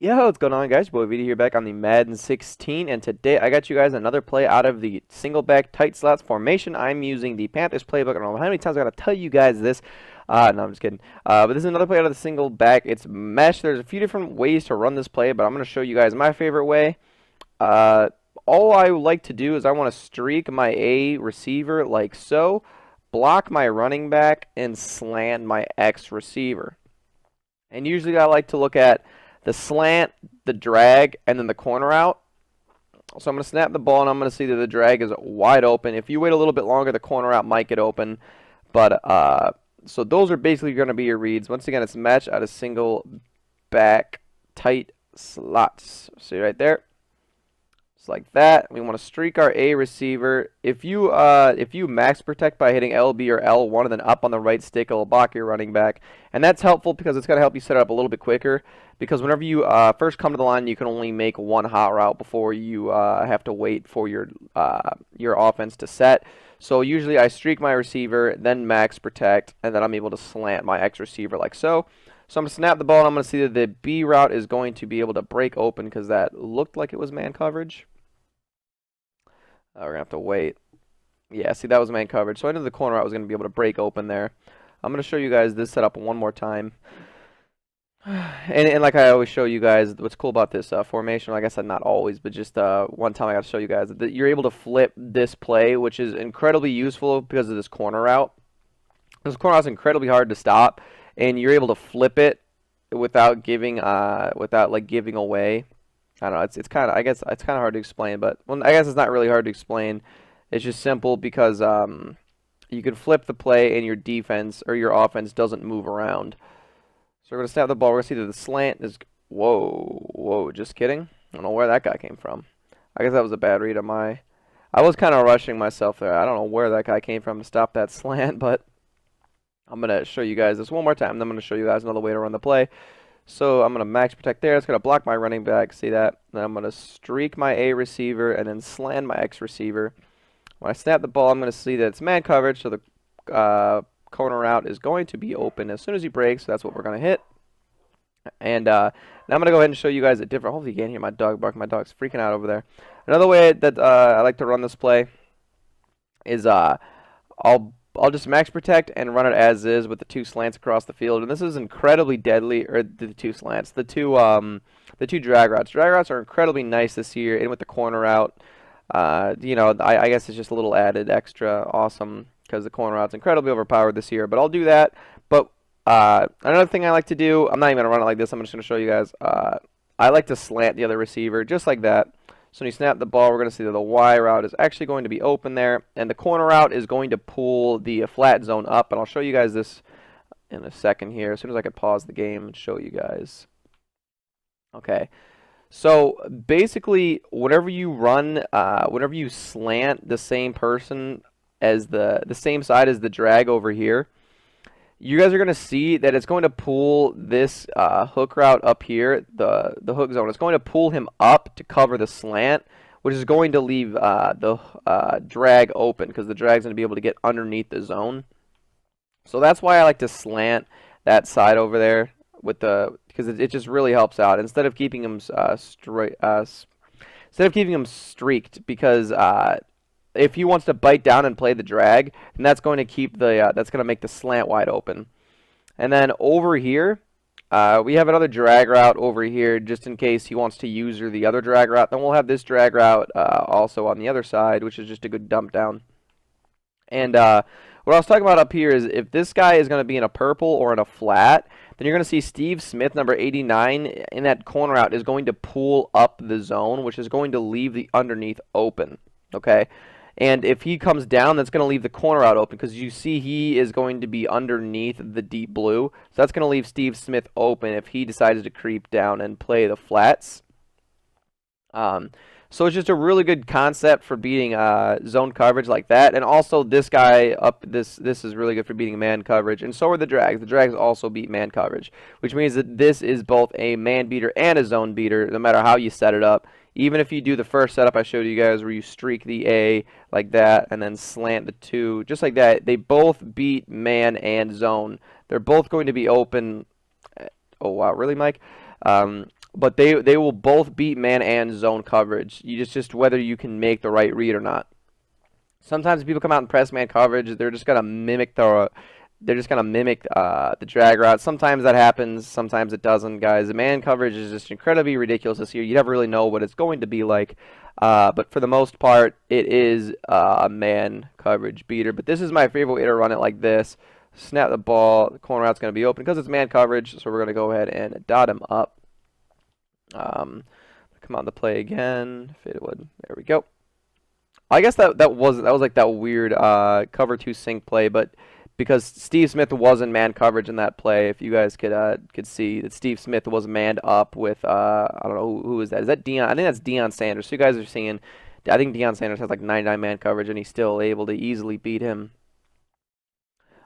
Yo, what's going on, guys? Your boy Vita here, back on the Madden 16, and today I got you guys another play out of the single back tight slots formation. I'm using the Panthers playbook. I don't know how many times I gotta tell you guys this. No, I'm just kidding. But this is another play out of the single back. It's mesh. There's a few different ways to run this play, but I'm gonna show you guys my favorite way. Uh, all I like to do is I want to streak my A receiver like so, block my running back, and slant my X receiver. And usually I like to look at the slant, the drag, and then the corner out. So I'm going to snap the ball, and I'm going to see that the drag is wide open. If you wait a little bit longer, the corner out might get open. But so those are basically going to be your reads. Once again, it's match out of single back tight slots. See right there? Just like that. We want to streak our A receiver. If you max protect by hitting LB or L1 and then up on the right stick, it'll block your running back. And that's helpful because it's going to help you set it up a little bit quicker. Because whenever you first come to the line, you can only make one hot route before you have to wait for your offense to set. So usually I streak my receiver, then max protect, and then I'm able to slant my X receiver like so. So I'm going to snap the ball, and I'm going to see that the B route is going to be able to break open because that looked like it was man coverage. We're going to have to wait. Yeah, see, that was man coverage. So I knew the corner route was going to be able to break open there. I'm going to show you guys this setup one more time. And like I always show you guys, what's cool about this formation, like I said, not always, but just one time I got to show you guys that you're able to flip this play, which is incredibly useful because of this corner route. This corner route is incredibly hard to stop, and you're able to flip it without giving giving away. I don't know. It's kind of, I guess it's kind of hard to explain, but well, I guess it's not really hard to explain. It's just simple because you can flip the play and your defense or your offense doesn't move around. So we're gonna snap the ball. We're gonna see that the slant is. Whoa! Just kidding. I don't know where that guy came from. I guess that was a bad read on my. I was kind of rushing myself there. I don't know where that guy came from to stop that slant, but I'm gonna show you guys this one more time. Then I'm gonna show you guys another way to run the play. So I'm going to max protect there. It's going to block my running back. See that? Then I'm going to streak my A receiver and then slant my X receiver. When I snap the ball, I'm going to see that it's man coverage. So the corner route is going to be open as soon as he breaks. So that's what we're going to hit. And now I'm going to go ahead and show you guys a different. Hopefully you can't hear my dog bark. My dog's freaking out over there. Another way that I like to run this play is I'll just max protect and run it as is with the two slants across the field, and this is incredibly deadly. Or the two slants, the two drag routes. Drag routes are incredibly nice this year, and with the corner out, you know, I guess it's just a little added extra awesome because the corner out's incredibly overpowered this year. But I'll do that. But another thing I like to do, I'm not even gonna run it like this. I'm just gonna show you guys. I like to slant the other receiver just like that. So when you snap the ball, we're going to see that the Y route is actually going to be open there, and the corner route is going to pull the flat zone up, and I'll show you guys this in a second here, as soon as I can pause the game and show you guys. Okay, so basically, whenever you run, whenever you slant the same person as the same side as the drag over here, you guys are going to see that it's going to pull this hook route up here, the hook zone. It's going to pull him up to cover the slant, which is going to leave the drag open because the drag's going to be able to get underneath the zone. So that's why I like to slant that side over there with because it just really helps out instead of keeping him streaked because if he wants to bite down and play the drag, then that's going to keep that's going to make the slant wide open. And then over here, we have another drag route over here just in case he wants to use the other drag route. Then we'll have this drag route also on the other side, which is just a good dump down. And what I was talking about up here is if this guy is going to be in a purple or in a flat, then you're going to see Steve Smith, number 89, in that corner route is going to pull up the zone, which is going to leave the underneath open. Okay? And if he comes down, that's going to leave the corner out open because you see he is going to be underneath the deep blue. So that's going to leave Steve Smith open if he decides to creep down and play the flats. So it's just a really good concept for beating zone coverage like that. And also this guy up, this is really good for beating man coverage. And so are the drags. The drags also beat man coverage, which means that this is both a man beater and a zone beater no matter how you set it up. Even if you do the first setup I showed you guys where you streak the A like that and then slant the 2, just like that, they both beat man and zone. They're both going to be open. Oh, wow. Really, Mike? but they will both beat man and zone coverage. You just whether you can make the right read or not. Sometimes people come out and press man coverage, they're just gonna mimic the drag route. Sometimes that happens, sometimes it doesn't, guys. The man coverage is just incredibly ridiculous this year. You never really know what it's going to be like. But for the most part, it is a man coverage beater. But this is my favorite way to run it like this. Snap the ball, the corner route's going to be open because it's man coverage, so we're going to go ahead and dot him up. Come on the play again. Fadewood. There we go. I guess that was like that weird cover 2 sink play, but because Steve Smith was in man coverage in that play, if you guys could see that Steve Smith was manned up with I don't know who is that? Is that Deion? I think that's Deion Sanders. So you guys are seeing, I think Deion Sanders has like 99 man coverage, and he's still able to easily beat him.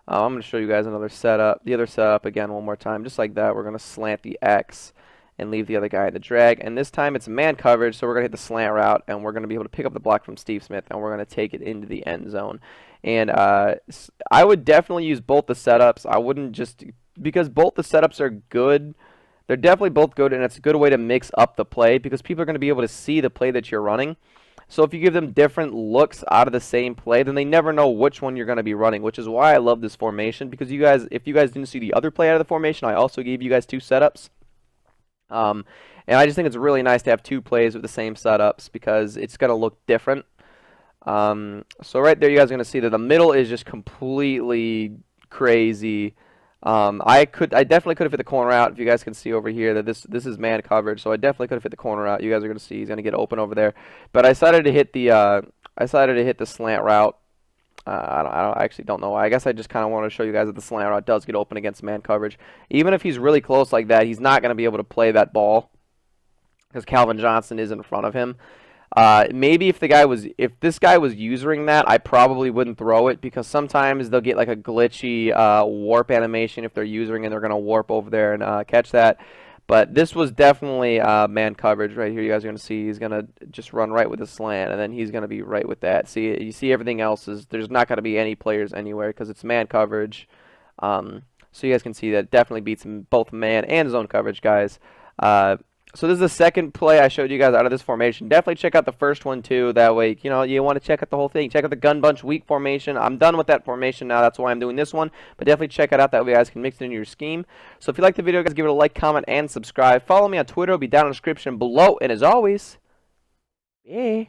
I'm going to show you guys another setup, the other setup again one more time, just like that. We're going to slant the X and leave the other guy in the drag, and this time it's man coverage, so we're going to hit the slant route, and we're going to be able to pick up the block from Steve Smith, and we're going to take it into the end zone. And I would definitely use both the setups. I wouldn't just, because both the setups are good. They're definitely both good, and it's a good way to mix up the play because people are going to be able to see the play that you're running. So if you give them different looks out of the same play, then they never know which one you're going to be running, which is why I love this formation, because you guys, if you guys didn't see the other play out of the formation, I also gave you guys 2 setups. And I just think it's really nice to have 2 plays with the same setups because it's going to look different. So right there, you guys are going to see that the middle is just completely crazy. I definitely could have hit the corner out. If you guys can see over here that this is man coverage, so I definitely could have hit the corner out. You guys are going to see he's going to get open over there. But I decided to hit the slant route. I actually don't know why. I guess I just kind of want to show you guys that the slant route does get open against man coverage. Even if he's really close like that, he's not going to be able to play that ball because Calvin Johnson is in front of him. Maybe if this guy was using that, I probably wouldn't throw it because sometimes they'll get like a glitchy warp animation if they're using and they're going to warp over there and catch that. But this was definitely man coverage right here. You guys are going to see he's going to just run right with the slant, and then he's going to be right with that. See, you see everything else is there's not going to be any players anywhere because it's man coverage. So you guys can see that it definitely beats both man and zone coverage, guys. So this is the second play I showed you guys out of this formation. Definitely check out the first one too. That way, you know, you want to check out the whole thing. Check out the gun bunch weak formation. I'm done with that formation now. That's why I'm doing this one. But definitely check it out. That way you guys can mix it into your scheme. So if you like the video, guys, give it a like, comment, and subscribe. Follow me on Twitter. It'll be down in the description below. And as always, yeah.